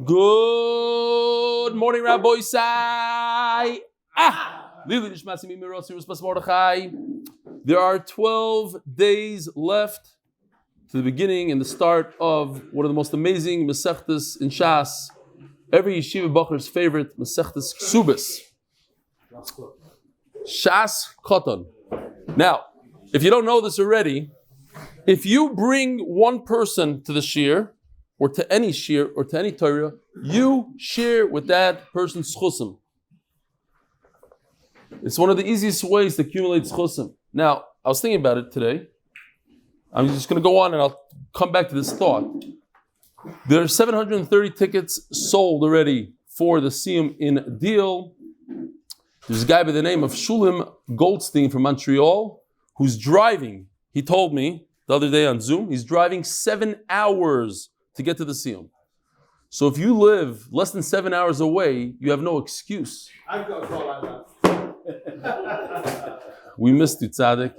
Good morning, Rabbi Sai. Lilui Nishmas Mordechai. There are 12 days left to the beginning and the start of one of the most amazing Masechtas in Shas. Every yeshiva bacher's favorite Masechtas Ksubis. Shas Koton. Now, if you don't know this already, if you bring one person to the shir, or to any shir, or to any Torah, you share with that person's schusim. It's one of the easiest ways to accumulate schusim. Now, I was thinking about it today. I'm just going to go on and I'll come back to this thought. There are 730 tickets sold already for the Siyum in Deal. There's a guy by the name of Shulim Goldstein from Montreal who's driving. He told me the other day on Zoom, he's driving 7 hours to get to the Siyum. So if you live less than 7 hours away, you have no excuse. I've got a call like that. We missed you, Tzaddik.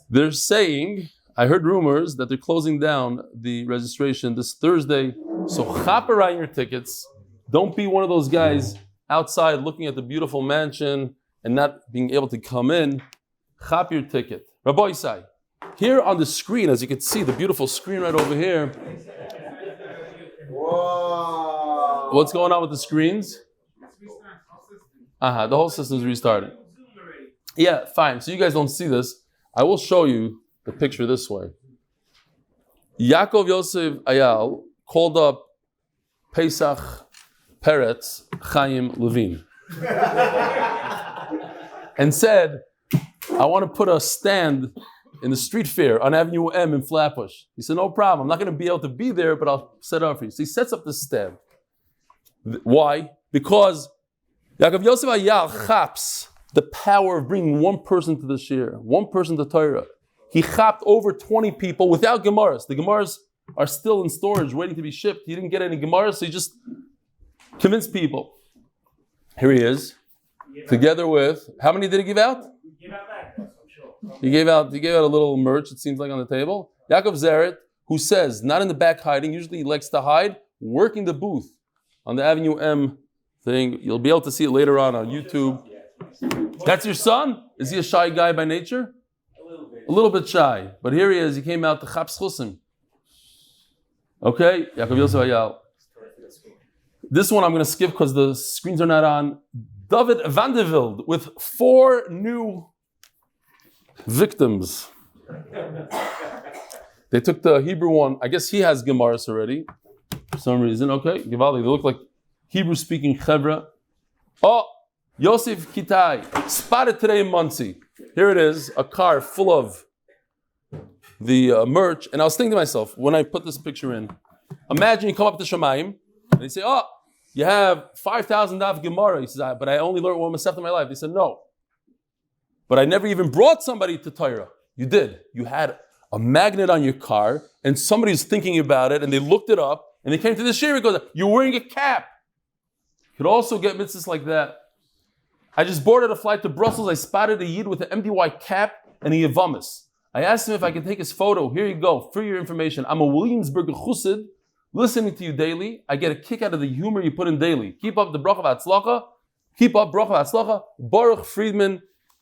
They're saying, I heard rumors that they're closing down the registration this Thursday. So chop around your tickets. Don't be one of those guys outside looking at the beautiful mansion and not being able to come in. Chop your ticket. Rabbi Isai, here on the screen, as you can see, the beautiful screen right over here. Whoa. What's going on with the screens? The whole system's restarted. Yeah, fine. So you guys don't see this. I will show you the picture this way. Yaakov Yosef Ayal called up Pesach Peretz Chaim Levine and said, I want to put a stand in the street fair on Avenue M in Flatbush. He said, no problem. I'm not going to be able to be there, but I'll set it up for you. So he sets up this stand. Why? Because Yaakov Yosef Ayal chaps the power of bringing one person to the shir, one person to Torah. He chapped over 20 people without Gemaras. The Gemaras are still in storage, waiting to be shipped. He didn't get any Gemaras, so he just convinced people. Here he is, together with, how many did he give out? He gave out that, I'm sure. He gave out a little merch, it seems like, on the table. Yaakov Zeret, who says, not in the back hiding, usually he likes to hide, working the booth on the Avenue M thing. You'll be able to see it later on YouTube. That's your son? Is he a shy guy by nature? A little bit shy. But here he is, he came out to Chap Schusim. Okay, Yaakov Yosef Ayal. This one I'm going to skip because the screens are not on. David Vandervelde with 4 new victims. They took the Hebrew one. I guess he has Gemaras already for some reason. Okay, Givaldi. They look like Hebrew-speaking Chevra. Oh, Yosef Kitai, spotted today in Muncie. Here it is, a car full of the merch. And I was thinking to myself, when I put this picture in, imagine you come up to Shemaim, and they say, oh, you have 5,000 daf Gemara. He says, but I only learned one Masechta in my life. They said, no. But I never even brought somebody to Torah. You did. You had a magnet on your car, and somebody was thinking about it, and they looked it up, and they came to the shir and goes, you're wearing a cap. You could also get mitzvahs like that. I just boarded a flight to Brussels. I spotted a yid with an MDY cap and a Yevamos. I asked him if I could take his photo. Here you go, for your information. I'm a Williamsburg chussid, listening to you daily. I get a kick out of the humor you put in daily. Keep up the bracha hatzlacha. Keep up bracha hatzlacha. Baruch Friedman.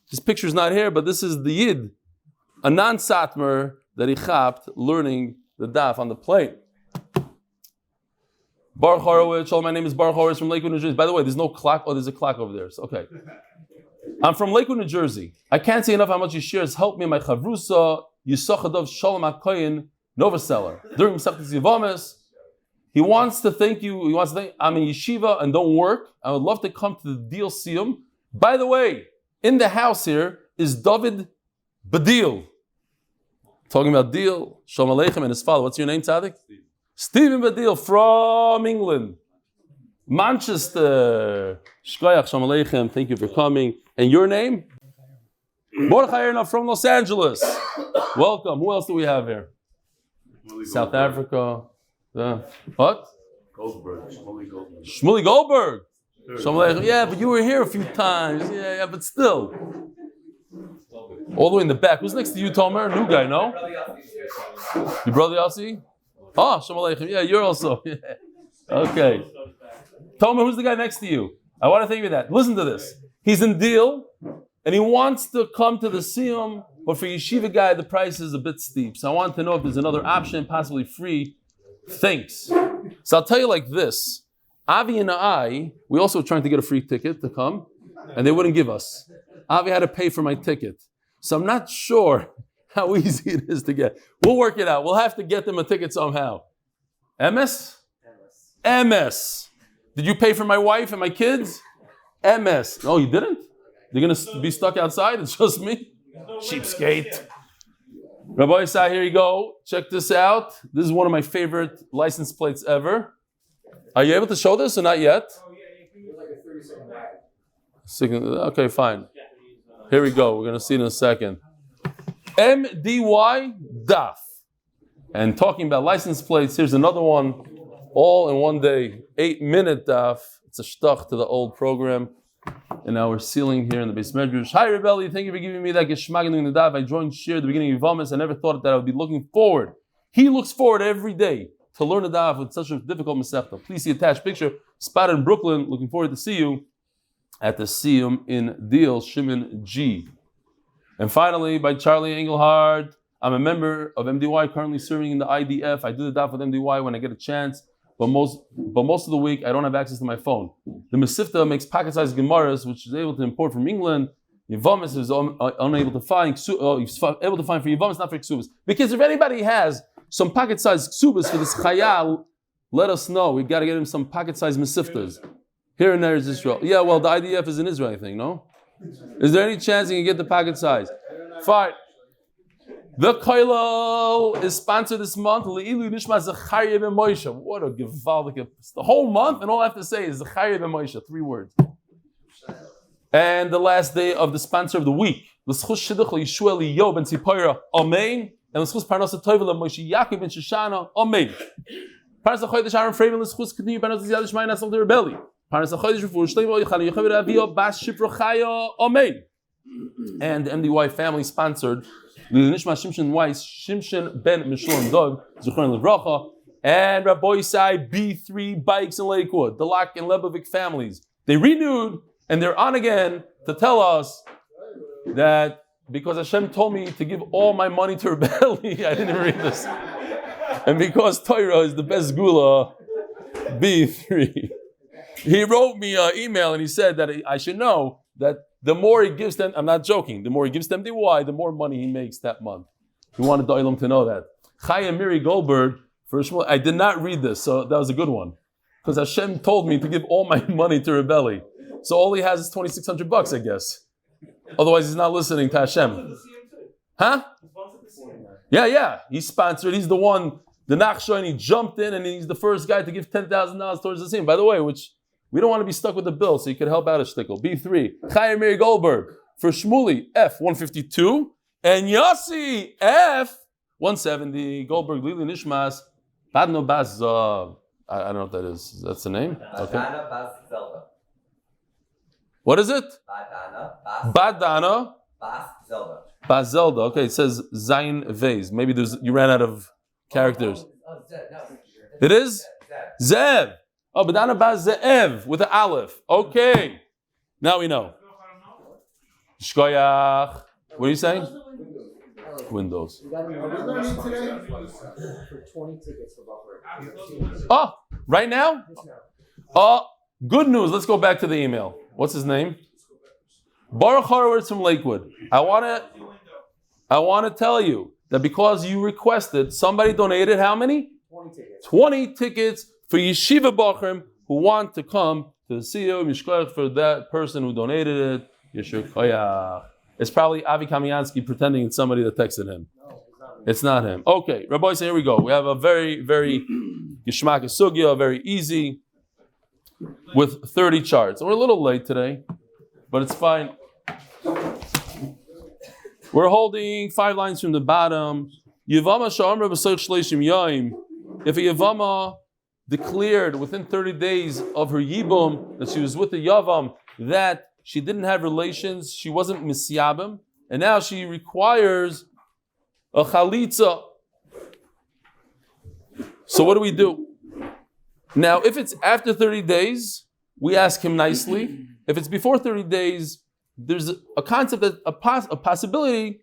His picture's not here, but this is the yid, a non-satmer that he chapped learning the daf on the plane. Baruch Horowitz, my name is Baruch Horowitz from Lakewood, New Jersey. By the way, there's no clock. Oh, there's a clock over there. So, okay. I'm from Lakewood, New Jersey. I can't say enough how much you share has helped me in my chavrusa, Yisachadov Shalom HaKoyin, Nova Seller. During Masechtas Yevamos, he wants to thank you. He wants to thank, I'm in yeshiva and don't work. I would love to come to the Deal Siyum. By the way, in the house here is David Badil. Talking about Deal, Shalom Aleichem and his father. What's your name, Tzaddik? Stephen Badil from England, Manchester. Shkoyach, Shalom Aleichem. Thank you for coming. And your name? Mordechai from Los Angeles. Welcome. Who else do we have here? South Africa. What? Goldburd. Shmuley Goldburd. Yeah, but you were here a few times. Yeah, but still. All the way in the back. Who's next to you, Tomer? New guy, no? Your brother Yossi? Oh, Shalom Aleichem. Yeah, you're also. Okay. Tomer, who's the guy next to you? I want to thank you for that. Listen to this. He's in deal, and he wants to come to the Siyum, but for yeshiva guy, the price is a bit steep. So I want to know if there's another option, possibly free. Thanks. So I'll tell you like this. Avi and I, we also were trying to get a free ticket to come, and they wouldn't give us. Avi had to pay for my ticket. So I'm not sure how easy it is to get. We'll work it out. We'll have to get them a ticket somehow. MS? MS. Did you pay for my wife and my kids? MS. No, you didn't? They're going to be stuck outside? It's just me? Cheapskate. Rabbi Isai, here you go. Check this out. This is one of my favorite license plates ever. Are you able to show this or not yet? Oh, yeah, you can use like a 30-second lag. Okay, fine. Here we go. We're going to see it in a second. MDY Daf. And talking about license plates, here's another one. All in one day. 8-minute Daf. It's a shtach to the old program. And now we're sealing here in the base medrash. Hi, Rebelli. Thank you for giving me that geschmack in the Daf. I joined Shir at the beginning of Yevamos. I never thought that I would be looking forward. He looks forward every day to learn the Daf with such a difficult Masechta. Please see attached picture. Spotted in Brooklyn. Looking forward to see you at the Siyum in Deal, Shimon G. And finally, by Charlie Engelhardt, I'm a member of MDY, currently serving in the IDF. I do the Daf with MDY when I get a chance, but most of the week I don't have access to my phone. The Mesifta makes pocket-sized Gemaras, which is able to import from England. Yevamos is unable to find. He's able to find for Yevamos, not for Ksubas. Because if anybody has some pocket-sized Ksubas for this Chayal, let us know. We've got to get him some pocket-sized Mesiftas. Here and there is Israel. Yeah, well, the IDF is in Israel, I think, no? Is there any chance you can get the pocket size? Fine. The Koilo is sponsored this month. Leilu Nishmas Zechariah ben Moshe. What a gewaldige. The whole month, and all I have to say is Zechariah ben Moshe. 3 words. And the last day of the sponsor of the week. Lzchus Shidduch Yeshua Yob ben Tzipora. Amen. And Lzchus parnasah Tovela Moshie Yaakov ben Shoshana. Amen. Parnasah Chodesh Ahron Fraiman. Lzchus continue parnasah siyadta dishmaya nasal to rebelli. Parnasah Chodesh Refuah Shilayma Yevamos Aviya Bas Shifra Chaya. Amen. And the MDY Family sponsored Lilui Nishmas Shimshon Weiss, Shimshon ben Meshulam Dog, Zechron Levracha, and Rabbi Isai B3 Bikes in Lakewood, the Lock and Lebovic families. They renewed and they're on again to tell us that because Hashem told me to give all my money to rebelli, I didn't read this. And because Torah is the best segula, B3. He wrote me an email and he said that I should know that the more he gives them, I'm not joking, the more he gives them MDY, the more money he makes that month. We wanted the Olam to know that. Chaya Miri Goldburd, first of all, I did not read this, so that was a good one. Because Hashem told me to give all my money to rebelli. So all he has is $2,600, I guess. Otherwise he's not listening to Hashem. Huh? Yeah. He's sponsored. He's the one, the Nachshon, and he jumped in and he's the first guy to give $10,000 towards the scene. By the way, which we don't want to be stuck with the bill, so you could help out a shtickle. B3. Chaya Miri Goldberg. For Shmuli, F152. And Yossi, F170. Goldburd Lilui Nishmas. Badno Baz. I don't know what that is. That's the name? Okay. What is it? Badana. Baz Zelda. Okay, it says Zayin Vez. Maybe you ran out of characters. It is? Zev. Oh, Badana Baz Zev with the Aleph. Okay. Now we know. Shkoyach. What are you saying? Windows. For 20 tickets for Buffalo. Oh, right now? Oh, good news. Let's go back to the email. What's his name? Baruch Horowitz from Lakewood. I want to tell you that because you requested, somebody donated how many? 20 tickets. 20 tickets for Yeshiva Bachrim who want to come to the CEO Mishkoyach for that person who donated it. Yeshua. It's probably Avi Kamiansky pretending it's somebody that texted him. No, it's not him. Okay, Rabbi, so here we go. We have a very, very Geshmak Sugya, very easy, with 30 charts. We're a little late today, but it's fine. We're holding 5 lines from the bottom. Yevamos sha'amra b'soich shleishim yayim. If a Yevama declared within 30 days of her Yibum that she was with the Yavam, that she didn't have relations, she wasn't misyabim, and now she requires a chalitza. So what do we do? Now, if it's after 30 days, we ask him nicely. If it's before 30 days, there's a concept that a possibility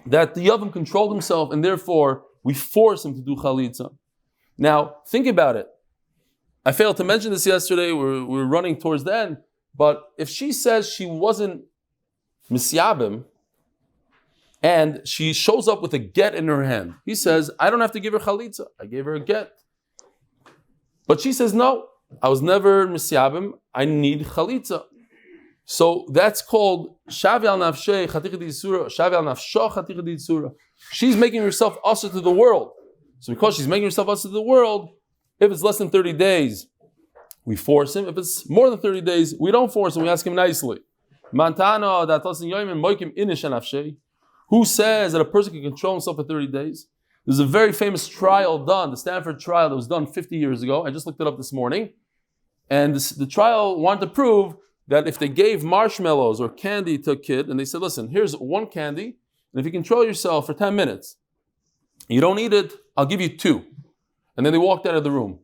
that the Yavam controlled himself, and therefore we force him to do chalitza. Now, think about it. I failed to mention this yesterday. We're running towards the end. But if she says she wasn't misyabim, and she shows up with a get in her hand, he says, I don't have to give her chalitza. I gave her a get. But she says, no, I was never misyabim. I need chalitza. So that's called shavi al nafsheh chatikha d'isura, shavi al nafsho chatikha d'isura. She's making herself usher to the world. So because she's making herself usher to the world, if it's less than 30 days, we force him. If it's more than 30 days, we don't force him. We ask him nicely. Who says that a person can control himself for 30 days? There's a very famous trial done, the Stanford trial that was done 50 years ago. I just looked it up this morning. And the trial wanted to prove that if they gave marshmallows or candy to a kid, and they said, listen, here's one candy, and if you control yourself for 10 minutes, you don't eat it, I'll give you 2. And then they walked out of the room.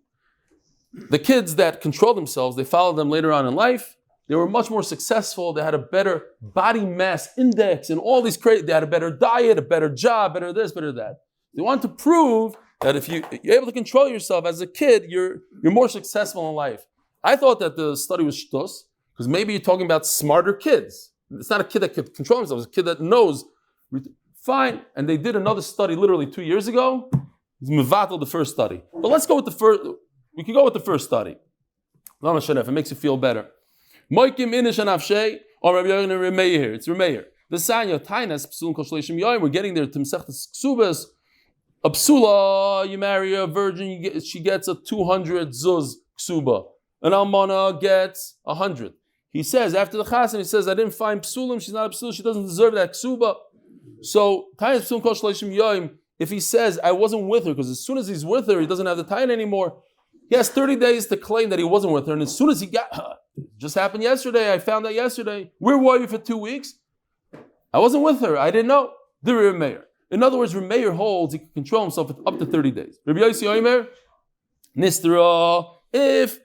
The kids that controlled themselves, they followed them later on in life, they were much more successful, they had a better body mass index, and all these they had a better diet, a better job, better this, better that. They want to prove that if you're able to control yourself as a kid, you're more successful in life. I thought that the study was shtus, because maybe you're talking about smarter kids. It's not a kid that could control himself, it's a kid that knows. Fine. And they did another study literally 2 years ago. It's mevatel the first study. But let's go with the first. We can go with the first study. If it makes you feel better. Moikim inish and afshei, or Rabbi Yochanan Remeir here. It's Remeir. The Sanya Tainas Psulum Kol Shleishim Yoyim. We're getting there to Mesechtes Ksubas. A psula, you marry a virgin, she gets a 200 zuz ksuba. An almana gets 100. He says after the chassan, he says I didn't find psulim. She's not a psul. She doesn't deserve that ksuba. So Tainas Psulum Kol Shleishim Yoyim. If he says I wasn't with her, because as soon as he's with her, he doesn't have the tain anymore. He has 30 days to claim that he wasn't with her, and as soon as he got her, just happened yesterday, I found out yesterday, where were you for 2 weeks? I wasn't with her, I didn't know. The Remeir. In other words, Remeir holds he can control himself for up to 30 days. Rabbi Yossi Omer, Nistra, if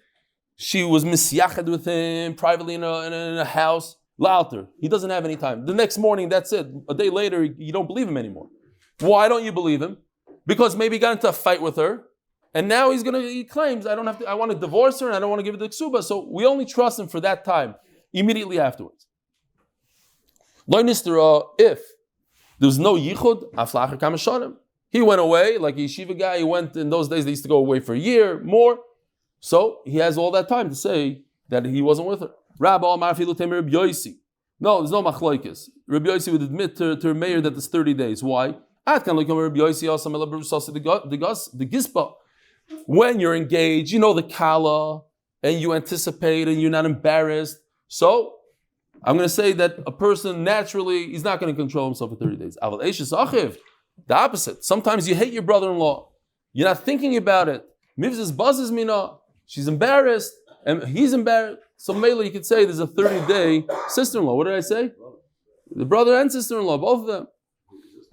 she was misyached with him privately in a house, Lalter, he doesn't have any time. The next morning, that's it. A day later, you don't believe him anymore. Why don't you believe him? Because maybe he got into a fight with her, and now he claims, I want to divorce her and I don't want to give her the ksuba. So we only trust him for that time, immediately afterwards. If there was no yichud, hatzlacha kamashanim. He went away, like a yeshiva guy, he went, in those days they used to go away for a year, more. So he has all that time to say that he wasn't with her. Rabbi Marfilu Temer Rabbi Yosi. No, there's no machlokes. Rabbi Yosi would admit to Meir that it's 30 days. Why? The gispa. When you're engaged, you know the kala, and you anticipate, and you're not embarrassed. So, I'm going to say that a person naturally, he's not going to control himself for 30 days. The opposite. Sometimes you hate your brother-in-law. You're not thinking about it. Mivzis buzzes mina. She's embarrassed, and he's embarrassed. So mainly you could say there's a 30-day sister-in-law. What did I say? The brother and sister-in-law, both of them.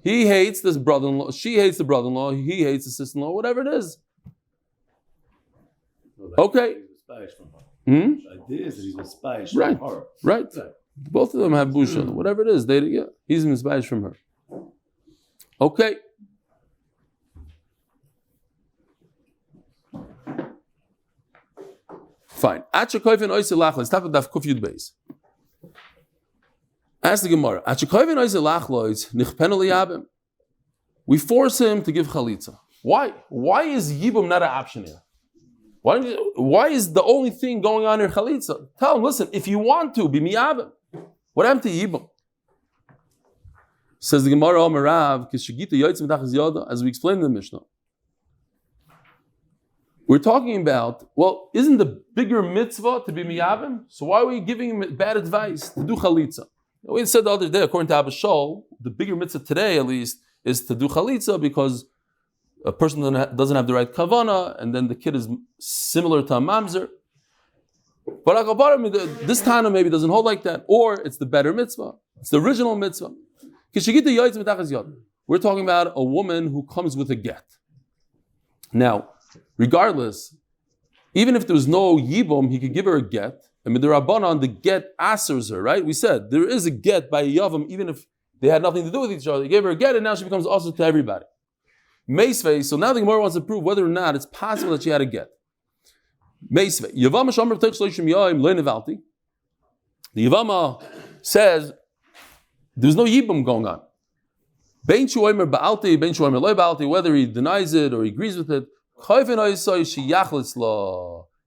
He hates this brother-in-law. She hates the brother-in-law. He hates the sister-in-law. Whatever it is. Okay. The idea is that he's mispayish from her. Right. Both of them have busha. Whatever it is, he's mispayish from her. Okay. Fine. Let's talk about Daf Yomi Beis. Ask the Gemara. We force him to give chalitza. Why? Why is yibum not an option here? Why is the only thing going on here chalitza? Tell him, listen, if you want to, be miyabim. What happened to yibum? Says the Gemara, as we explained in the Mishnah. We're talking about, well, isn't the bigger mitzvah to be miyabim? So why are we giving him bad advice to do chalitza? We said the other day, according to Abba Shol, the bigger mitzvah today, at least, is to do chalitza because a person doesn't have the right kavana, and then the kid is similar to a mamzer. But this Tana maybe doesn't hold like that, or it's the better mitzvah. It's the original mitzvah. We're talking about a woman who comes with a get. Now, Regardless, even if there was no yibum, he could give her a get. And midrabanan, the get answers her, right? We said there is a get by a yavam, even if they had nothing to do with each other. They gave her a get, and now she becomes also to everybody. Meisvei, so now the Gemara wants to prove whether or not it's possible that she had a get. Meisvei, Yevamos Amr Tech Shloshim Yom Lo Nevalti. The Yevama says there's no yibum going on. Bein Shuomer Baalti, Bein Shuomer Lo Baalti, whether he denies it or he agrees with it,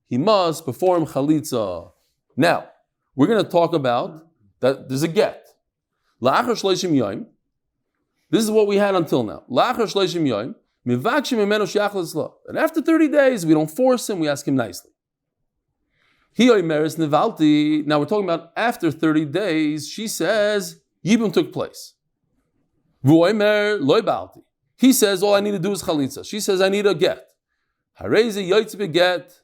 he must perform chalitza. Now, we're going to talk about that there's a get. This is what we had until now. And after 30 days, we don't force him, we ask him nicely. Now we're talking about after 30 days, she says, Yibum took place. He says, all I need to do is chalitza. She says, I need a get. Get.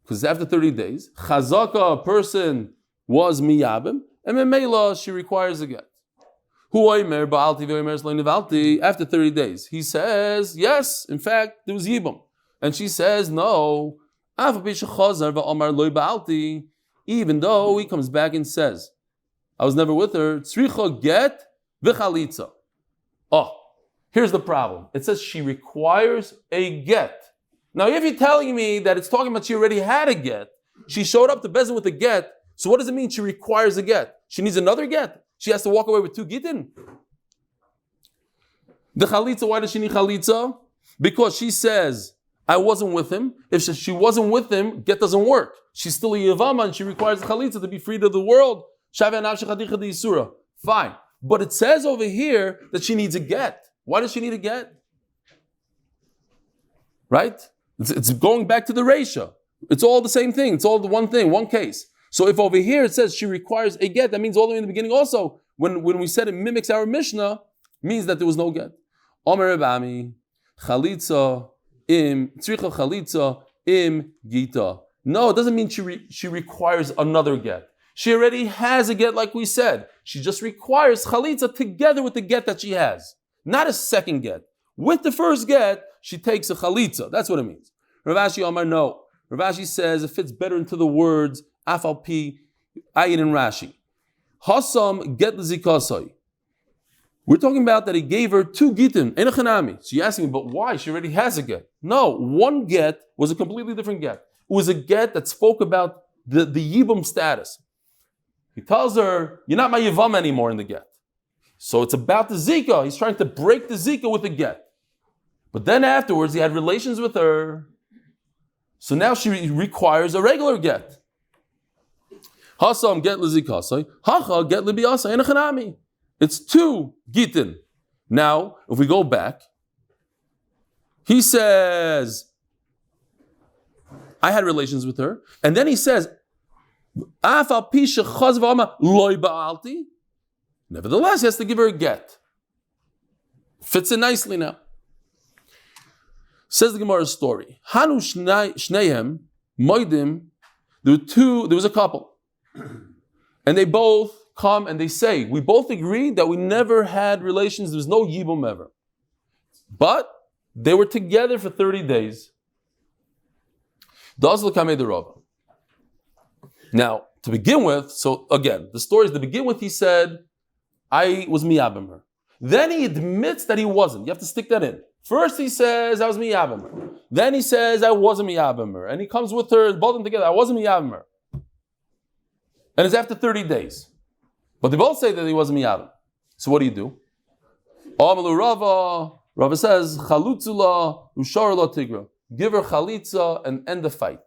Because after 30 days, chazaka, a person was miyabim, and memela, she requires a get. After 30 days, he says, yes, in fact, there was yibum. And she says, no. Even though he comes back and says, I was never with her, tzricha get v'chalitza. Oh, here's the problem. It says she requires a get. Now, if you're telling me that it's talking about she already had a get, she showed up to Bezin with a get, so what does it mean she requires a get? She needs another get? She has to walk away with 2 gitin? The chalitza, why does she need chalitza? Because she says, I wasn't with him. If she wasn't with him, get doesn't work. She's still a yevama and she requires the chalitza to be freed of the world. Fine. But it says over here that she needs a get. Why does she need a get? Right? It's going back to the Reisha. It's all the same thing. It's all the one thing, one case. So if over here it says she requires a get, that means all the way in the beginning also, when we said it mimics our Mishnah, means that there was no get. Omer Rabami, chalitza im, tzricha chalitza im gita. No, it doesn't mean she requires another get. She already has a get like we said. She just requires chalitza together with the get that she has. Not a second get. With the first get, she takes a chalitza. That's what it means. Rav Ashi Amar, no. Rav Ashi says it fits better into the words afal pi ayin and Rashi. Hasam get l'zikasai. We're talking about that he gave her 2 gitim, enochanami. So you're asking me, but why? She already has a get. No, one get was a completely different get. It was a get that spoke about the yibum status. He tells her, you're not my yivam anymore in the get. So it's about the zika. He's trying to break the zika with the get. But then afterwards, he had relations with her. So now she requires a regular get. Hasam get l'zikasai, hacha get l'biyasai enochanami. It's 2 gitin. Now, if we go back, he says, I had relations with her. And then he says, nevertheless, he has to give her a get. Fits in nicely now. Says the Gemara's story. Hanu shnehem moidim. There was a couple. And they both come and they say, we both agreed that we never had relations, there was no yibum ever. But they were together for 30 days. Now, to begin with, so again, the story is to begin with, he said, I was miyabim her. Then he admits that he wasn't. You have to stick that in. First he says, I was miyabim her. Then he says, I wasn't miyabim her. And he comes with her, both of them together, I wasn't miyabim her. And it's after 30 days. But they both say that he wasn't miyabim. So what do? Amalu Rava says, chalutzula usharla tigra. Give her chalitza and end the fight.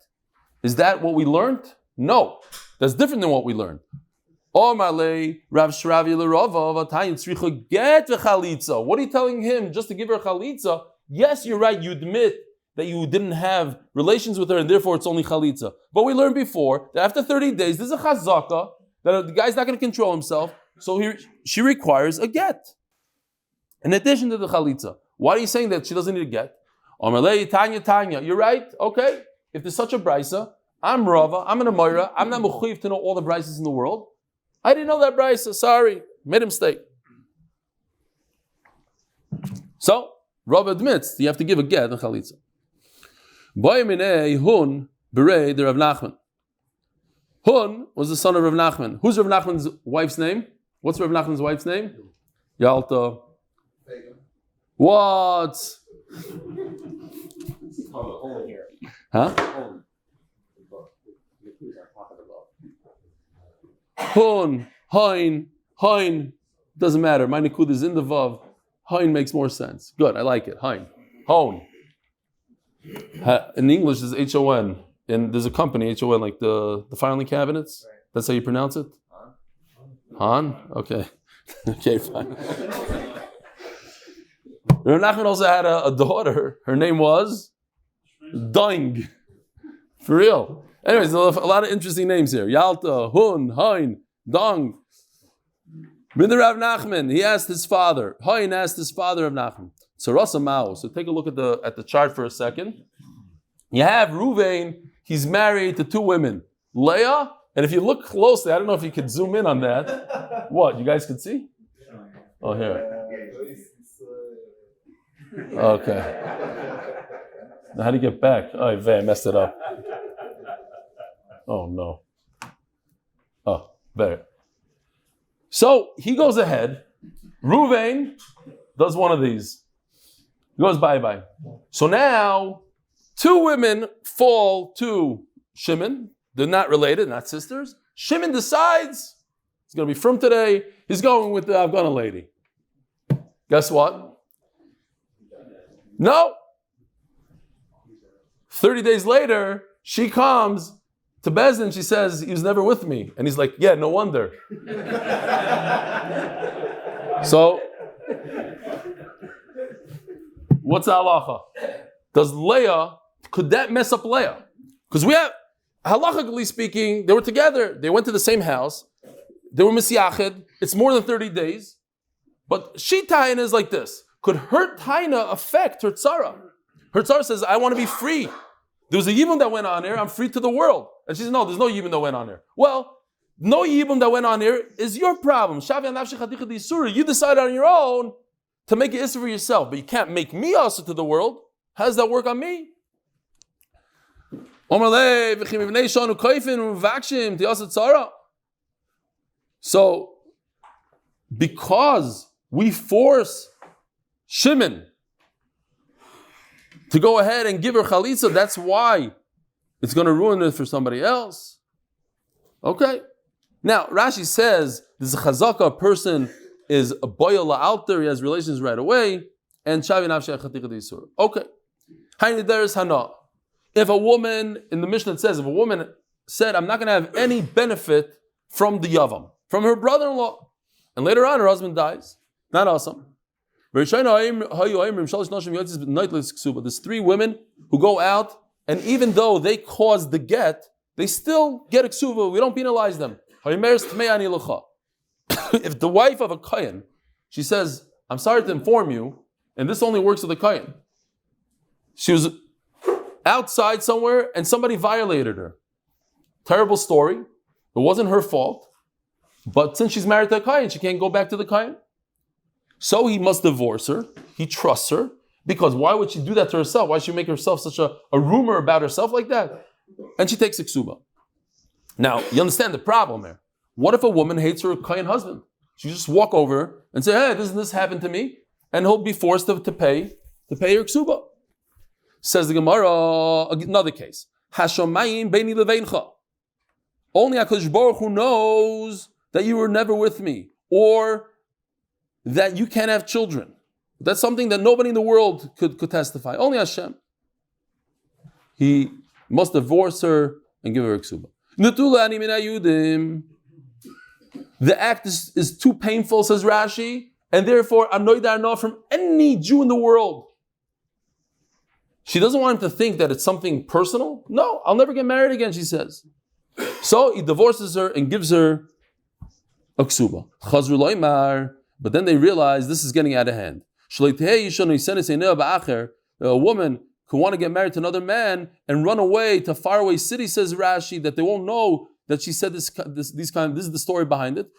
Is that what we learned? No. That's different than what we learned. Omale Rav Shravi l'Rava v'tayin tzricha get v'chalitza. What are you telling him? Just to give her chalitza? Yes, you're right. You admit that you didn't have relations with her and therefore it's only chalitza. But we learned before that after 30 days, there's a chazaka that the guy's not going to control himself. So she requires a get. In addition to the chalitza. Why are you saying that she doesn't need a get? Omale Tanya. You're right. Okay. If there's such a brisa, I'm Rava, I'm an Amoira, I'm not mechuyev to know all the brises in the world. I didn't know that brisa, sorry, made a mistake. So, Rava admits you have to give a get and chalitza. Boyminei Hun berei the Rav Nachman. Hun was the son of Rav Nachman. Who's Rav Nachman's wife's name? What's Rav Nachman's wife's name? Yalta. What? Huh? Hun, Hein. Doesn't matter. My nikud is in the vav. Hein makes more sense. Good, I like it. Hein. Hon. In English, is H-O-N. And there's a company, H-O-N, like the filing cabinets. That's how you pronounce it? Han? Okay. Okay, fine. Rav Nachman also had a daughter. Her name was Doing. For real. Anyways, a lot of interesting names here. Yalta, Hun, Hein, Dong. Bin Rav Nachman, he asked his father. Hein asked his father of Nachman. So take a look at the chart for a second. You have Ruvain, he's married to two women. Leah, and if you look closely, I don't know if you could zoom in on that. What, you guys could see? Oh, here. Okay. Now how do you get back? Oh, I messed it up. Oh, no. Oh, better. So he goes ahead. Ruvain does one of these. He goes bye-bye. So now, two women fall to Shimon. They're not related, not sisters. Shimon decides he's going to be from today. He's going with the Afghana lady. Guess what? No. 30 days later, she comes to Bezdin. She says, he was never with me. And he's like, yeah, no wonder. So, what's the halacha? Does Leah, could that mess up Leah? Because we have, halachically speaking, they were together. They went to the same house. They were misyached. It's more than 30 days. But she taina is like this. Could her taina affect her tzara? Her tzara says, I want to be free. There was a yibum that went on here. I'm free to the world. And she says, no, there's no yibum that went on here. Well, no yibum that went on here is your problem. You decide on your own to make it issur for yourself, but you can't make me also to the world. How does that work on me? So, because we force Shimon to go ahead and give her chalitza, that's why it's going to ruin it for somebody else. Okay. Now, Rashi says this is a chazaka, a person is a boya la'alter, he has relations right away, and shavi nafshei chatika d'isur. Okay. If a woman, in the Mishnah it says, if a woman said, I'm not going to have any benefit from the yavam, from her brother-in-law, and later on her husband dies, not awesome. There's three women who go out, and even though they caused the get, they still get a ksuba. We don't penalize them. If the wife of a kohen, she says, I'm sorry to inform you, and this only works with a kohen. She was outside somewhere and somebody violated her. Terrible story. It wasn't her fault. But since she's married to a kohen, she can't go back to the kohen. So he must divorce her. He trusts her. Because why would she do that to herself? Why should she make herself such a rumor about herself like that? And she takes a ksuba. Now, you understand the problem here. What if a woman hates her kohen husband? She just walk over and say, hey, this happened to me. And he'll be forced to pay her ksuba. Says the Gemara, another case. Hashomayim beini leveincha. Only HaKadosh Baruch Hu knows that you were never with me. Or that you can't have children. That's something that nobody in the world could testify. Only Hashem. He must divorce her and give her a ksuba. The act is too painful, says Rashi, and therefore anoidar no from any Jew in the world. She doesn't want him to think that it's something personal. No, I'll never get married again, she says. So he divorces her and gives her a ksuba. But then they realize this is getting out of hand. A woman could want to get married to another man and run away to faraway cities, says Rashi, that they won't know that she said this is the story behind it.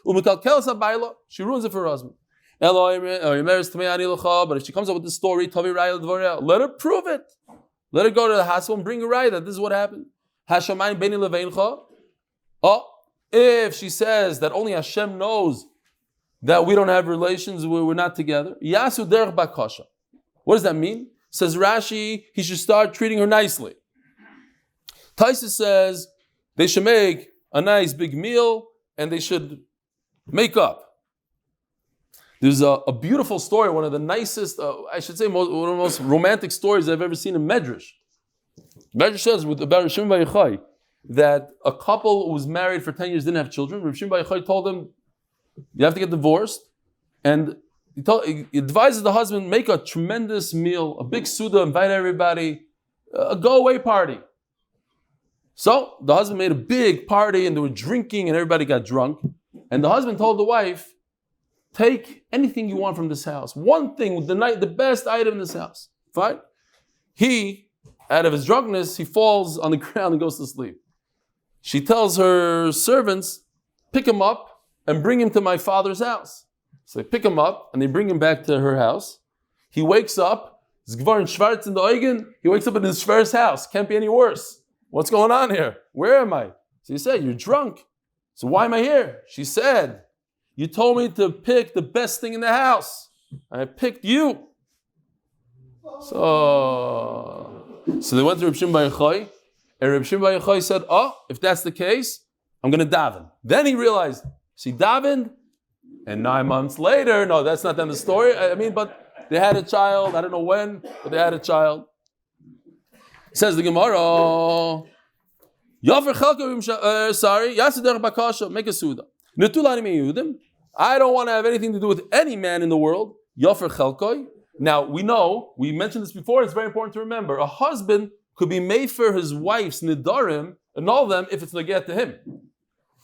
She ruins it for her husband. But if she comes up with this story, let her prove it. Let her go to the hospital and bring her right that this is what happened. Hashamayim beini leveincha. Oh, if she says that only Hashem knows that we don't have relations, we're not together. Yasu derech bakasha. What does that mean? Says Rashi, he should start treating her nicely. Taisa says they should make a nice big meal and they should make up. There's a beautiful story, one of the nicest, I should say, one of the most romantic stories I've ever seen in Medrash. Medrash says about Rav Shimon bar Yochai that a couple who was married for 10 years didn't have children. Rav Shimon bar Yochai told them, you have to get divorced. And he advises the husband, make a tremendous meal, a big suda, invite everybody, a go-away party. So the husband made a big party and they were drinking and everybody got drunk. And the husband told the wife, take anything you want from this house. One thing, the best item in this house. Fine? He, out of his drunkenness, he falls on the ground and goes to sleep. She tells her servants, pick him up and bring him to my father's house. So they pick him up and they bring him back to her house. He wakes up, he wakes up in his Shvar's house. Can't be any worse. What's going on here? Where am I? So he said, you're drunk. So why am I here? She said, you told me to pick the best thing in the house. I picked you. So they went to Reb Shimon bar Yochai, and Reb Shimon bar Yochai said, if that's the case, I'm going to daven. Then he realized, she davened, and 9 months later, no, that's not the story. But they had a child. I don't know when, but they had a child. Says the Gemara, make a suda. I don't want to have anything to do with any man in the world. Now, we mentioned this before, it's very important to remember. A husband could be made for his wife's nidarim, and all of them if it's naget to him.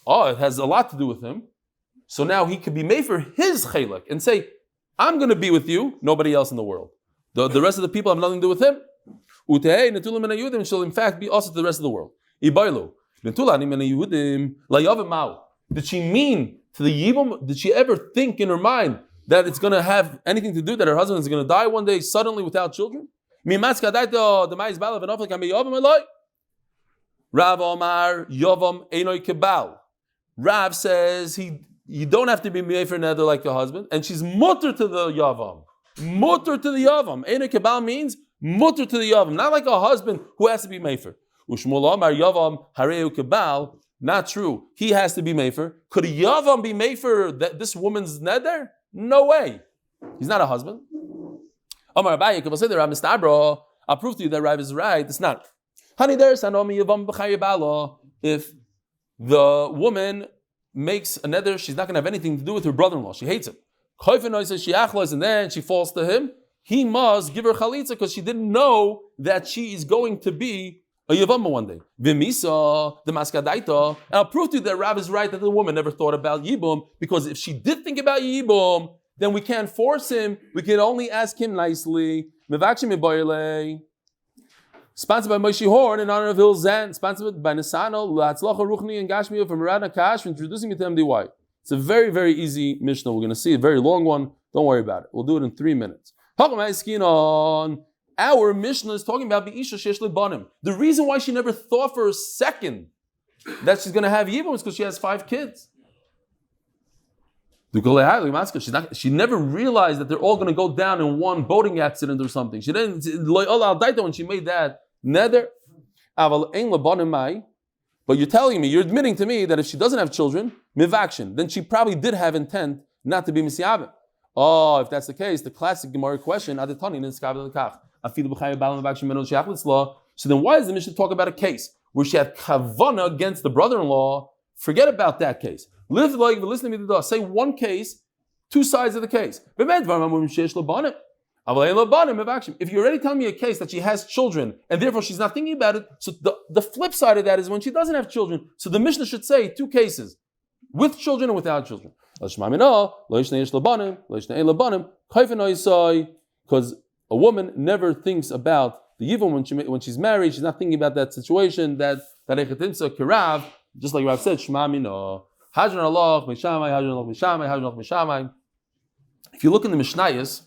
It has a lot to do with him. So now he could be made for his chilek and say, I'm going to be with you, nobody else in the world. The rest of the people have nothing to do with him. Shall in fact be also to the rest of the world. Did she mean to the Yibum? Did she ever think in her mind that it's going to have anything to do that her husband is going to die one day suddenly without children? Rav Omar Yovam Einoi Kebal. Rav says you don't have to be made for another like your husband, and she's mutter to the Yavam. Mutter to the Yavam. Einoi Kebal means mutter to the Yavam, not like a husband who has to be made for. Ushmul Omar Yavam Hareu Kebal. Not true. He has to be mefer. Could a Yavam be mefer this woman's neder? No way. He's not a husband. Omar Abaye, if I say the Rav Mistabro, I'll prove to you that Rav is right. It's not. If the woman makes a neder, she's not going to have anything to do with her brother-in-law. She hates him. And then she falls to him. He must give her chalitza because she didn't know that she is going to be a Yevamos one day. V'misa, the maskadaita. And I'll prove to you that Rav is right that the woman never thought about Yibum, because if she did think about Yibum, then we can't force him. We can only ask him nicely. Sponsored by Moshie Horn in honor of Hillel Zand. Sponsored by Nisano, hatzlacha ruchni and Gashmiya from Murad Nakash for introducing me to MDY. It's a very, very easy Mishnah. We're going to see a very long one. Don't worry about it. We'll do it in 3 minutes. Our Mishnah is talking about Be'isha Shesh Lebanim. The reason why she never thought for a second that she's going to have Yibum is because she has 5 kids. She never realized that they're all going to go down in one boating accident or something. She didn't, when she made that neder. But you're telling me, you're admitting to me that if she doesn't have children, mivakshin, then she probably did have intent not to be misiyabim. If that's the case, the classic Gemara question, so then why does the Mishnah talk about a case where she had kavana against the brother-in-law? Forget about that case. Listen to me. Say one case, 2 sides of the case. If you're already telling me a case that she has children and therefore she's not thinking about it, so the flip side of that is when she doesn't have children. So the Mishnah should say 2 cases, with children and without children. Because a woman never thinks about the Yivum when she's married. She's not thinking about that situation, that kirav, just like Rav said, Shema Mino. Hadran Allah, Meshamai, Hadran Allah, Meshamai, Hadran Allah, Meshamai. If you look in the Mishnayos,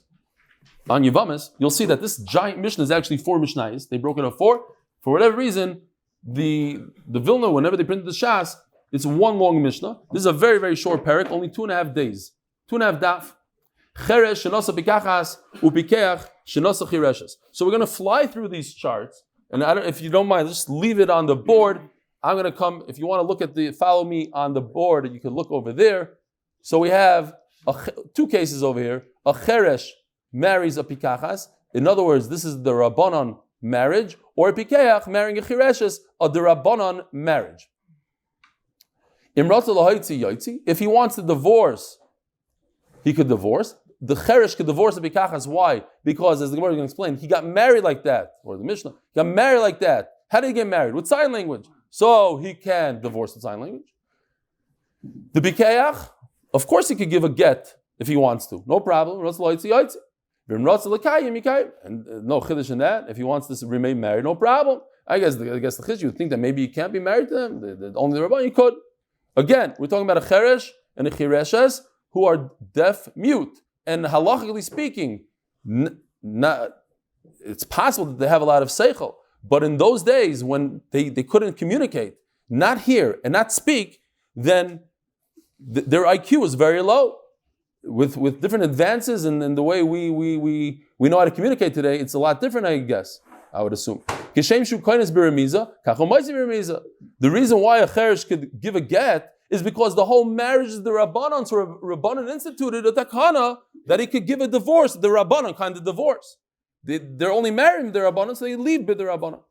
on Yevamos, you'll see that this giant Mishnah is actually 4 Mishnayos. They broke it up 4. For whatever reason, the Vilna, whenever they printed the Shas, it's one long Mishnah. This is a very, very short parak, only 2.5 days. 2.5 daf. Cheresh shenosa pikachas upikeach shenosa chireshes. So we're going to fly through these charts, and if you don't mind, just leave it on the board. I'm going to come, if you want to look at follow me on the board, you can look over there. So we have 2 cases over here. A cheresh marries a pikachas. In other words, this is the Rabbanon marriage, or a pikeach marrying a chireshes, a derabanan marriage. If he wants to divorce, he could divorce. The cheresh could divorce the pikachas. Why? Because, as the Gemara is going to explain, he got married like that, or the Mishnah got married like that. How did he get married? With sign language. So he can divorce with sign language. The pikeach, of course, he could give a get if he wants to. No problem. And no chiddush in that. If he wants to remain married, no problem. I guess the chiddush, you would think that maybe he can't be married to them. Only the Rabban, he could. Again, we're talking about a cheresh and a chireshes who are deaf mute. And halachically speaking, it's possible that they have a lot of seichel. But in those days when they couldn't communicate, not hear and not speak, then their IQ is very low. With different advances and the way we know how to communicate today, it's a lot different, I guess, I would assume. The reason why a cheresh could give a get is because the whole marriage is the Rabbanon, so Rabbanon instituted a takana that he could give a divorce, the Rabbanon kind of divorce. They're only marrying the Rabbanon, so they leave with the Rabbanon.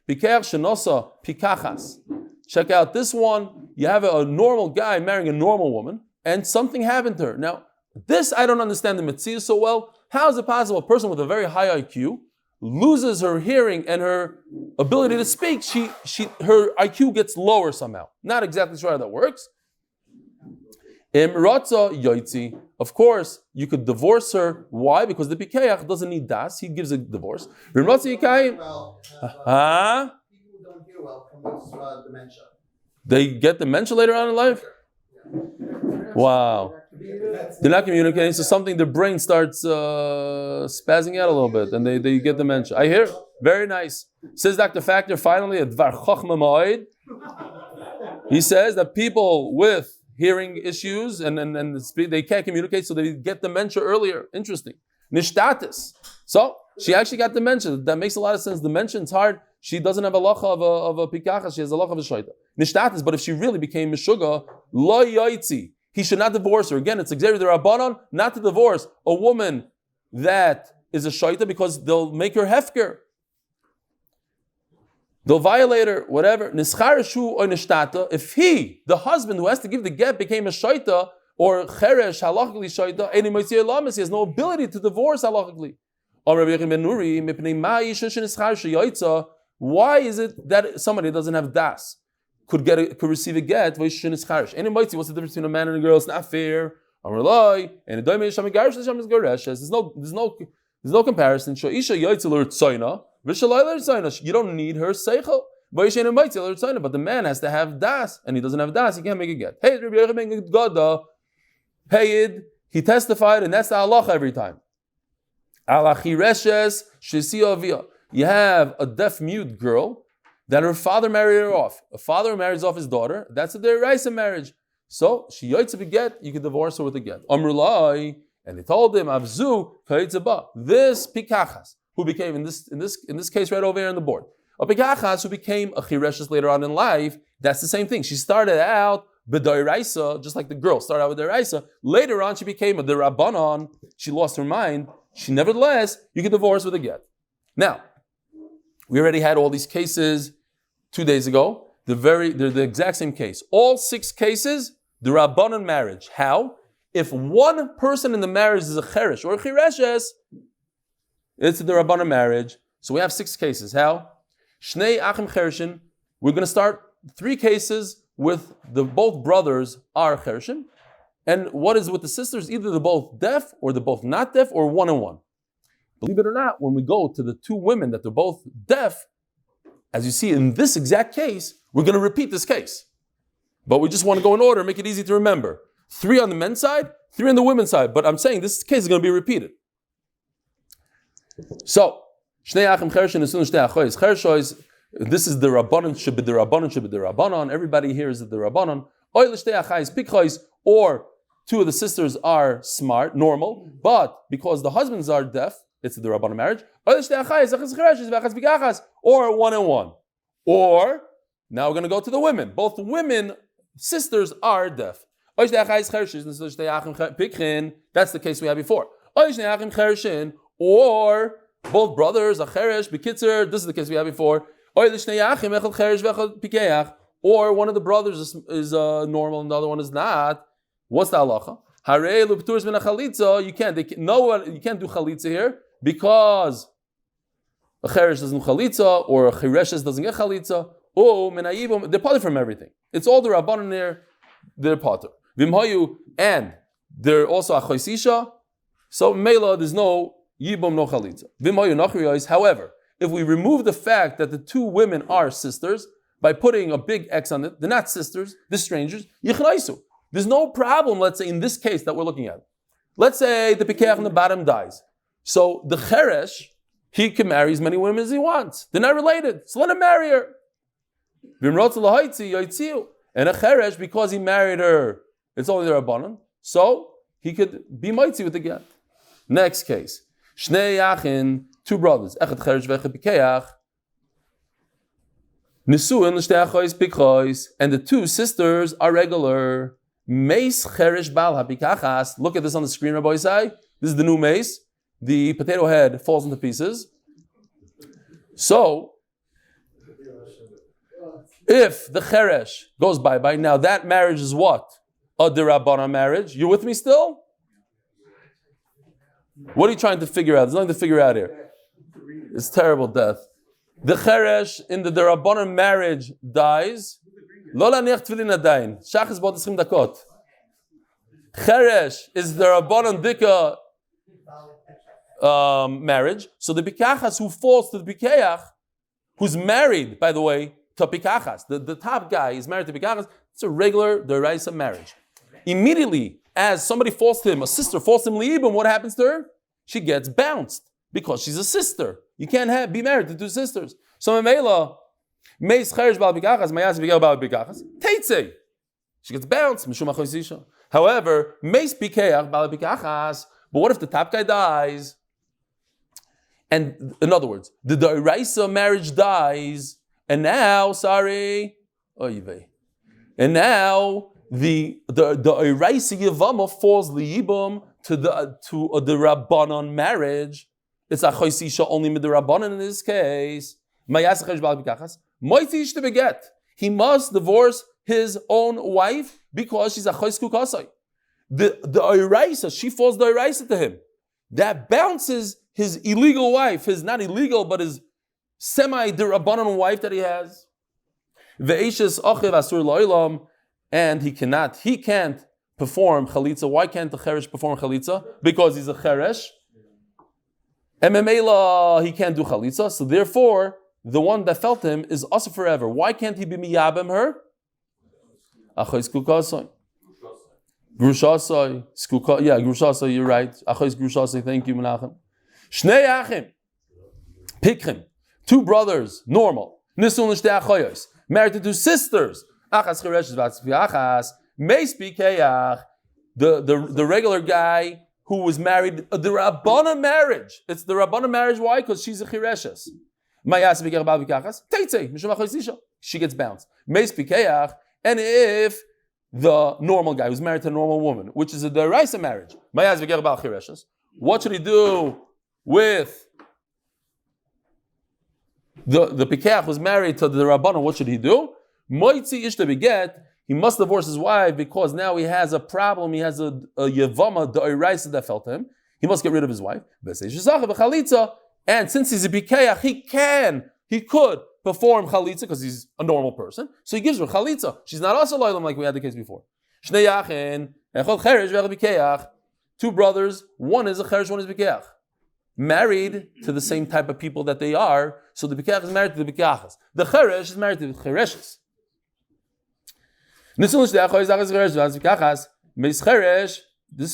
Pikeach shenosa pikachas. Check out this one. You have a normal guy marrying a normal woman, and something happened to her. Now, this I don't understand the mitzvah so well. How is it possible a person with a very high IQ loses her hearing and her ability to speak? Her IQ gets lower somehow. Not exactly sure how that works. Of course, you could divorce her. Why? Because the pikeach doesn't need das. He gives a divorce. People who don't hear well from this dementia. They get dementia later on in life? Wow. They're not communicating, so their brain starts spazzing out a little bit, and they get dementia. I hear. Very nice. Says Dr. Factor, finally, at Dvar Chochma Ma'od. He says that people with hearing issues and they can't communicate, so they get dementia earlier. Interesting. Nishtatis. So she actually got dementia. That makes a lot of sense. Dementia is hard. She doesn't have a lacha of a pikacha. She has a lacha of a shayta. Nishtatis. But if she really became mishuga, lo yaitzi. He should not divorce her. Again, it's executive the Rabbanon not to divorce a woman that is a shayta because they'll make her hefker. They'll violate her, whatever. Nischareshu or nishtata. If he, the husband who has to give the get, became a shayta or cheresh halachically shayta, he has no ability to divorce halachically. Why is it that somebody doesn't have das could receive a get? What's the difference between a man and a girl? It's not fair. R Eli and there's no comparison. You don't need her seichel. But the man has to have das, and he doesn't have das, he can't make a get. He testified, and that's the halacha every time. You have a deaf mute girl that her father married her off. A father marries off his daughter. That's a deraisa marriage. So she yotze a get, you can divorce her with a get. And they told him, Avzu kaitzaba. This pikachas, who became in this case right over here on the board. A pikachas who became a chireshes later on in life. That's the same thing. She started out b'doiraisa, just like the girl started out with doiraisa. Later on, she became a derabanan. She lost her mind. Nevertheless, you can divorce with a get. Now, we already had all these cases 2 days ago. They're the exact same case. All 6 cases, the rabbanon marriage. How? If one person in the marriage is a cheresh or a chireshes, it's the rabbanon marriage. So we have 6 cases. How? Shnei achim chereshin. We're going to start 3 cases with both brothers are chereshin. And what is with the sisters? Either they're both deaf or they're both not deaf or 1 and 1. Believe it or not, when we go to the 2 women that they're both deaf, as you see in this exact case, we're going to repeat this case. But we just want to go in order, make it easy to remember. 3 on the men's side, 3 on the women's side. But I'm saying this case is going to be repeated. So, Shnei Achim Cheresh and Shnei Achois. Chereshois, this is the Rabbanon, should be the Rabbanon. Everybody here is the Rabbanon. Oy L'Shtei Achais Pikchois, or two of the sisters are smart, normal, but because the husbands are deaf, it's the Rabbanon marriage. Oy L'Shtei Achais Achas Chereshes V'Achas B'Gachas, or 1 and 1. Or, now we're going to go to the women. Both women, sisters are deaf. Oy L'Shtei Achais Chereshes and L'Shtei Achim Pikchin, that's the case we had before. Oy L'Shtei Achim Chereshin, or both brothers, Acheresh, Bekitzer, this is the case we had before. Or one of the brothers is normal and the other one is not. What's the halacha? You can't do chalitza here because a cheresh doesn't do chalitza or a chereshes doesn't get chalitza. They're parted from everything. It's all the rabbanon there. They're parted. And they're also a choisisha. So mela, there's no yibum, no chalitza. However, if we remove the fact that the two women are sisters by putting a big X on it, they're not sisters, they're strangers, yichnaisu. There's no problem, let's say, in this case that we're looking at. Let's say the pikeach on the bottom dies. So the cheresh, he can marry as many women as he wants. They're not related, so let him marry her. And a cheresh, because he married her, it's only the rabbanon, so he could be mitzi with the get. Next case. Shnei Yachin, two brothers. Echad cheresh v'echad pikeach. Nisuin l'shtei achois pikchois. And the two sisters are regular. Meis cheresh bal hapikachas. Look at this on the screen, Rabbi Isai. This is the new mace. The potato head falls into pieces. So, if the cheresh goes bye-bye, now that marriage is what? A derabbanan marriage. You with me still? What are you trying to figure out? There's nothing to figure out here. It's terrible death. The cheresh in the derabbanan marriage dies. Cheresh is the derabbanan dika marriage. So the pikachas who falls to the pikeach, who's married, by the way, to pikachas, the top guy is married to pikachas. It's a regular deraisa marriage. Immediately, as somebody falls to him, a sister falls to him, Leibim, what happens to her? She gets bounced because she's a sister. You can't be married to two sisters. So Memela, Meis Cheresh Bal Bikachas, Mayas Bigel Bal Bikachas, Teitze. She gets bounced. However, Meis Bikeach Bal Bikachas. But what if the top guy dies? And in other words, the Deraisa marriage dies, and now, and now the Eraisa Yevamos falls liyibum to the Rabbanon marriage. It's a choisisha only with the Rabbanon in this case. He must divorce his own wife because she's a choisku kasai. The Eraisa, she falls the Eraisa to him. That bounces his illegal wife, his not illegal, but his semi-Rabbanon wife that he has. And he can't perform chalitza. Why can't the cheresh perform chalitza? Because he's a cheresh. And memela, he can't do chalitza. So therefore, the one that felt him is also forever. Why can't he be miyabem her? Achos kukasoi. Grushasoi. Yeah, grushasoi, you're right. Achos grushasoi, thank you, Menachem. Shnei achim. Pikchim. Two brothers, normal. Nisun l'shtei achoyos. Married to two sisters. Achas chereshes v'achas. Meis bikeach. The regular guy who was married, the Rabbana marriage. It's the Rabbana marriage. Why? Because she's a chireshes. Mayas bikeach bal bikachas. Teitze. Mishum achoisisha. She gets bounced. Meis bikeach. And if the normal guy who's married to a normal woman, which is a deraisa marriage, Mayas bikeach bal chireshes. What should he do with the pikeach who's married to the Rabbana? What should he do? Moitzi ishta beget. He must divorce his wife because now he has a problem. He has a yevama, the oraisa that fell to him. He must get rid of his wife. And since he's a bikeach, he could perform chalitza because he's a normal person. So he gives her chalitza. She's not also loyal like we had the case before. Two brothers, one is a cheresh, one is bikeach. Married to the same type of people that they are, so the bikeach is married to the bikeachas. The cheresh is married to the chereshes. This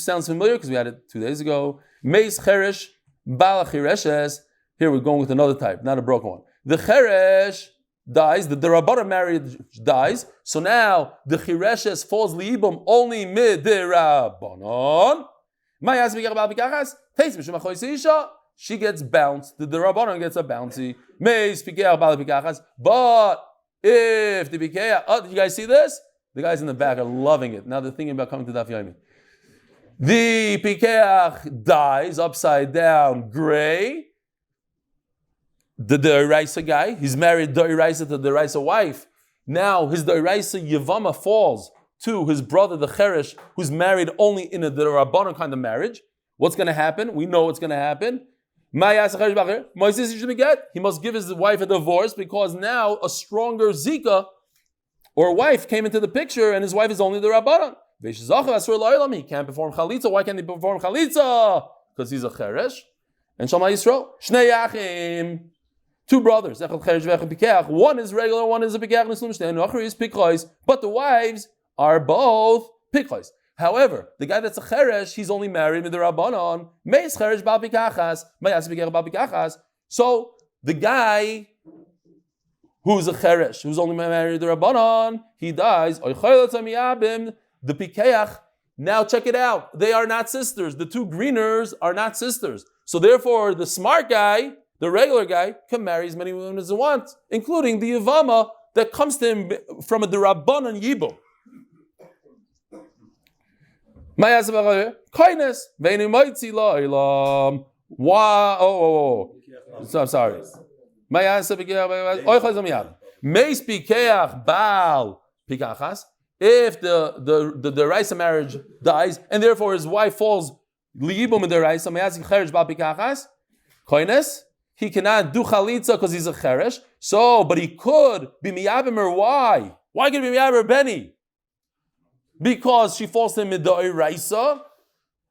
sounds familiar because we had it 2 days ago. Meis cheresh Bal chireshes. Here we're going with another type, not a broken one. The cheresh dies, the Rabbanan marriage dies, so now the chireshes falls liibum only mid-Rabbanan. She gets bounced, the Rabbanan gets a bouncy. But if the Bikeach, you guys see this? The guys in the back are loving it. Now they're thinking about coming to Daf Yomi. The Bikeach dies upside down, gray. The Doiraisa guy, he's married Doiraisa to the Doiraisa wife. Now his Doiraisa Yevamos falls to his brother, the Cheresh, who's married only in a Rabbanan kind of marriage. What's going to happen? We know what's going to happen. He must give his wife a divorce because now a stronger Zika or wife came into the picture and his wife is only the Rabbanan. He can't perform Chalitza. Why can't he perform Chalitza? Because he's a Cheresh. And Shema Yisrael, Shnei Yachim. Two brothers, one is regular, one is a Bikeach, but the wives are both Pikchos. However, the guy that's a Cheresh, he's only married with the Rabbanon. So the guy who's a Cheresh, who's only married with the Rabbanon, he dies. The Bikeach, now check it out, they are not sisters. The two greeners are not sisters. So therefore, the smart guy, the regular guy, can marry as many women as he wants, including the Yevama that comes to him from a Rabbanan Yibum. Kindness. I'm sorry. If the Raisa marriage dies and therefore his wife falls liyibum in the Raisa, kindness. He cannot do chalitza because he's a cheresh. So, but he could be miyabimer. Why? Why can he be miyabimer Benny? Because she falls to him in the Raisa.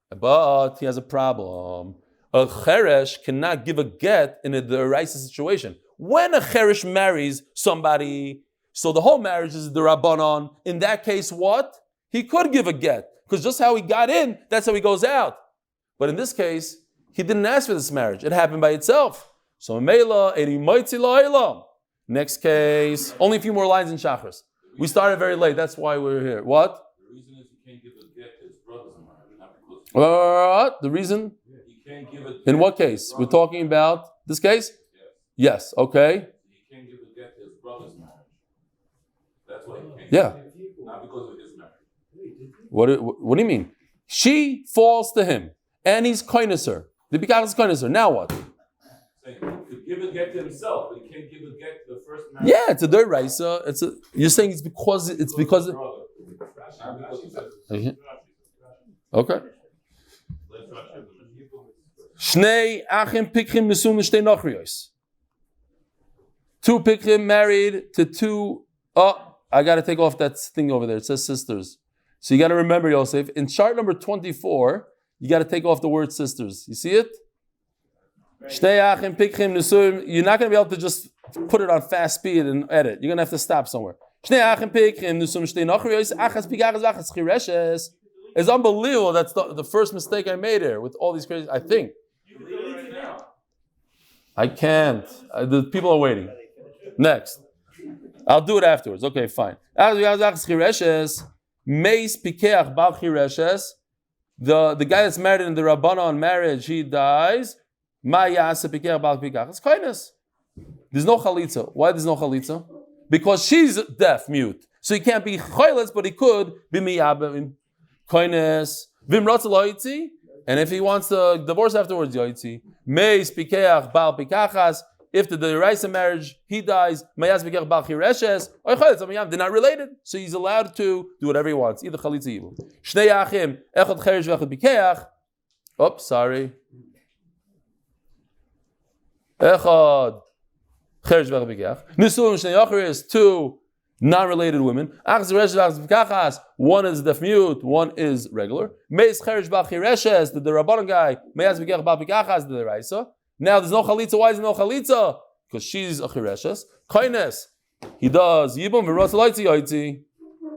But he has a problem. A cheresh cannot give a get in a Raisa situation. When a cheresh marries somebody, so the whole marriage is the Rabbanon. In that case, what? He could give a get. Because just how he got in, that's how he goes out. But in this case, he didn't ask for this marriage. It happened by itself. So next case, only a few more lines in Shachris. We started very late, that's why we're here. What? The reason is he can't give a get to his brother's marriage, not because what? The reason? He can't give it. In what case? We're talking about this case? Yes, okay. He can't give a get to his brother's marriage. That's why he can't. Yeah. Not because of his marriage. What do you mean? She falls to him, and he's koineser. The Bikach is koineser. Now what? He could give a get to himself, but he can't give a get to the first marriage. Yeah, it's a Doiraisa. You're saying it's because okay. Shnei achim pikrim nesum shtei nachrios. Two pikrim married to two. Oh, I got to take off that thing over there. It says sisters. So you got to remember, Yosef, in chart number 24, you got to take off the word sisters. You see it? Shnei achim pikrim nesum. You're not going to be able to just put it on fast speed and edit. You're going to have to stop somewhere. Shnei achim pikrim nesum shtei nachrios. Achas pikachas v'achas chireshes. It's unbelievable. That's the first mistake I made here with all these crazy. I think. I can't. The people are waiting. Next. I'll do it afterwards. Okay, fine. The guy that's married in the Rabbanon marriage, he dies. It's kindness. There's no chalitza. Why there's no chalitza? Because she's deaf, mute. So he can't be chayletz, but he could be miyabim. Kindness. And if he wants to divorce afterwards, yoitzi. Meis pikeach bal pikachas. If the Raisa marriage, he dies, mayas pikeach bal chireshes. They're not related, so he's allowed to do whatever he wants. Either chalitza evil. Shnei achim echad cheresh v'echad pikeach. Oops, sorry. Echad cheresh v'echad pikeach. Nisuim shnei achris, two non-related women. One is deaf mute, one is regular. Meis cheresh bal chireshes, the Rabbanon guy. Mayas pikeach bal pikachas, the Raisa. Now there's no chalitza. Why is there no chalitza? Because she's a chireshes. Kindness. He does yibum v'ros loitzi yoitzi.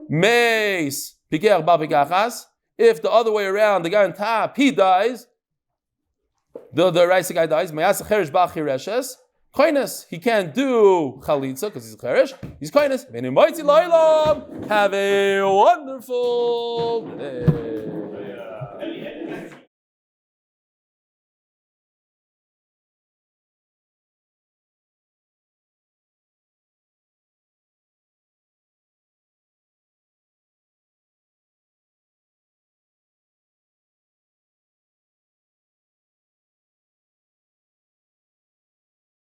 Meis pikeach bal pikachas. If the other way around, the guy on top, he dies. The Raisa guy dies. Mayasa cherish b'achir reshes. Koines. He can't do chalitza because he's cherish. He's koines. Have a wonderful day.